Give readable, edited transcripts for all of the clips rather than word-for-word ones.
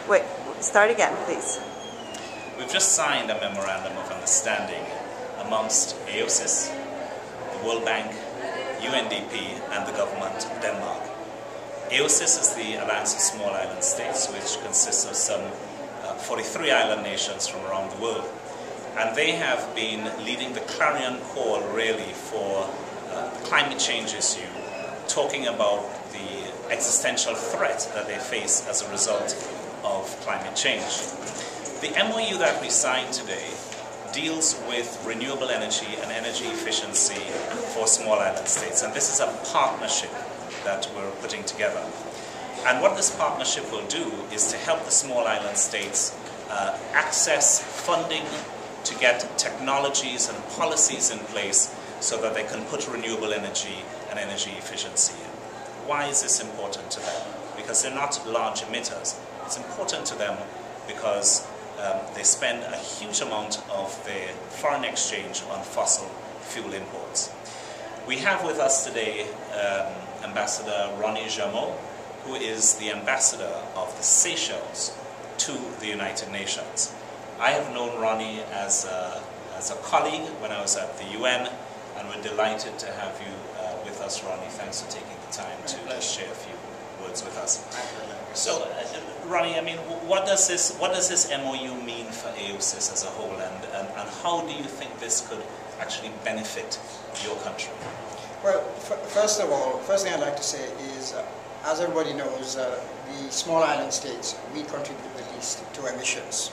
Wait, start again, please. We've just signed a memorandum of understanding amongst AOSIS, the World Bank, UNDP and the government of Denmark. AOSIS is the Alliance of Small Island States, which consists of some 43 island nations from around the world. And they have been leading the clarion call really for the climate change issue, talking about the existential threat that they face as a result of climate change. The MOU that we signed today deals with renewable energy and energy efficiency for small island states, and this is a partnership that we're putting together. And what this partnership will do is to help the small island states access funding to get technologies and policies in place so that they can put renewable energy and energy efficiency in. Why is this important to them? Because they're not large emitters. It's important to them because they spend a huge amount of their foreign exchange on fossil fuel imports. We have with us today Ambassador Ronnie Jameau, who is the ambassador of the Seychelles to the United Nations. I have known Ronnie as a colleague when I was at the UN, and we're delighted to have you with us, Ronnie. Thanks for taking the time to share a few words with us. So, Ronnie, I mean, what does this MOU mean for AOSIS as a whole, and how do you think this could actually benefit your country? Well, first of all, first thing I'd like to say is, as everybody knows, the small island states, we contribute the least to emissions.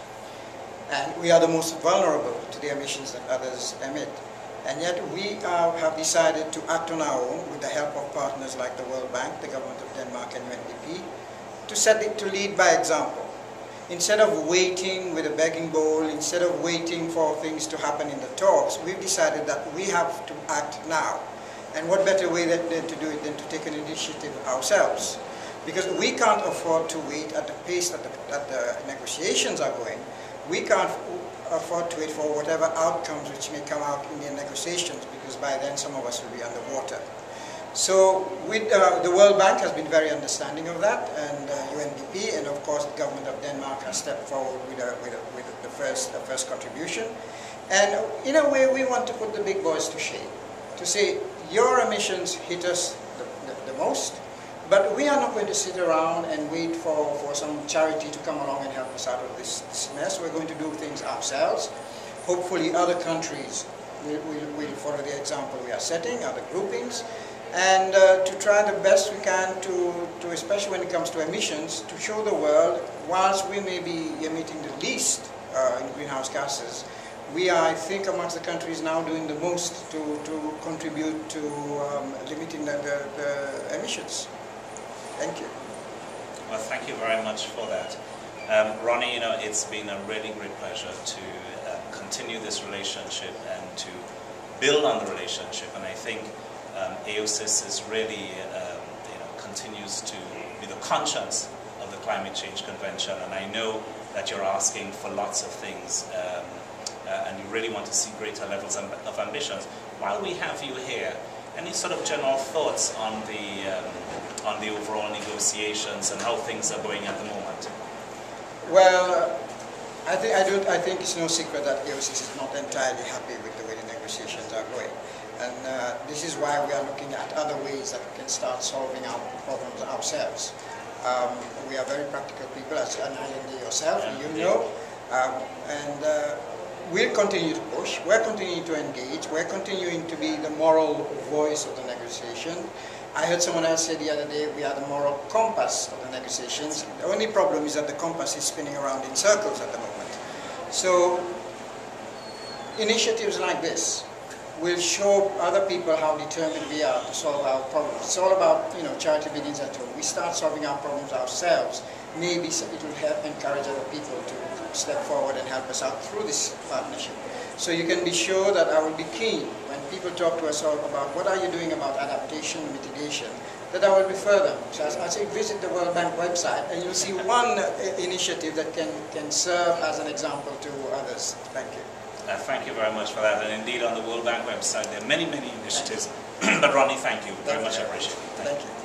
And we are the most vulnerable to the emissions that others emit. And yet we have decided to act on our own with the help of partners like the World Bank, the government of Denmark and UNDP, to lead by example. Instead of waiting with a begging bowl, instead of waiting for things to happen in the talks, we've decided that we have to act now. And what better way than to do it than to take an initiative ourselves? Because we can't afford to wait at the pace that the negotiations are going. We can't afford to wait for whatever outcomes which may come out in the negotiations, because by then some of us will be underwater. So the World Bank has been very understanding of that, and UNDP, and of course the government of Denmark has stepped forward with the first contribution. And in a way we want to put the big boys to shame, to say your emissions hit us the most, but we are not going to sit around and wait for some charity to come along and help us out of this mess. We're going to do things ourselves. Hopefully other countries will follow the example we are setting, other groupings, and to try the best we can to, especially when it comes to emissions, to show the world, whilst we may be emitting the least in greenhouse gases, we are, I think, amongst the countries now doing the most to contribute to limiting the emissions. Thank you. Well, thank you very much for that. Ronnie, you know, it's been a really great pleasure to continue this relationship and to build on the relationship. And I think AOSIS is really, continues to be the conscience of the Climate Change Convention. And I know that you're asking for lots of things. And you really want to see greater levels of ambitions. While we have you here, any sort of general thoughts on the overall negotiations and how things are going at the moment? Well, I think it's no secret that AOSIS is not entirely happy with the way the negotiations are going. And this is why we are looking at other ways that we can start solving our problems ourselves. We are very practical people, as an islander yourself, you know. We'll continue to push, we're continuing to engage, we're continuing to be the moral voice of the negotiation. I heard someone else say the other day we are the moral compass of the negotiations. The only problem is that the compass is spinning around in circles at the moment. So initiatives like this will show other people how determined we are to solve our problems. It's all about, charity begins at home. We start solving our problems ourselves. Maybe it will help encourage other people to step forward and help us out through this partnership. So you can be sure that I will be keen when people talk to us all about what are you doing about adaptation, mitigation, that I will refer them. So I say visit the World Bank website and you'll see one initiative that can serve as an example to others. Thank you. Thank you very much for that. And indeed on the World Bank website there are many, many initiatives. But Ronnie, thank you. Very much appreciated. Thank you.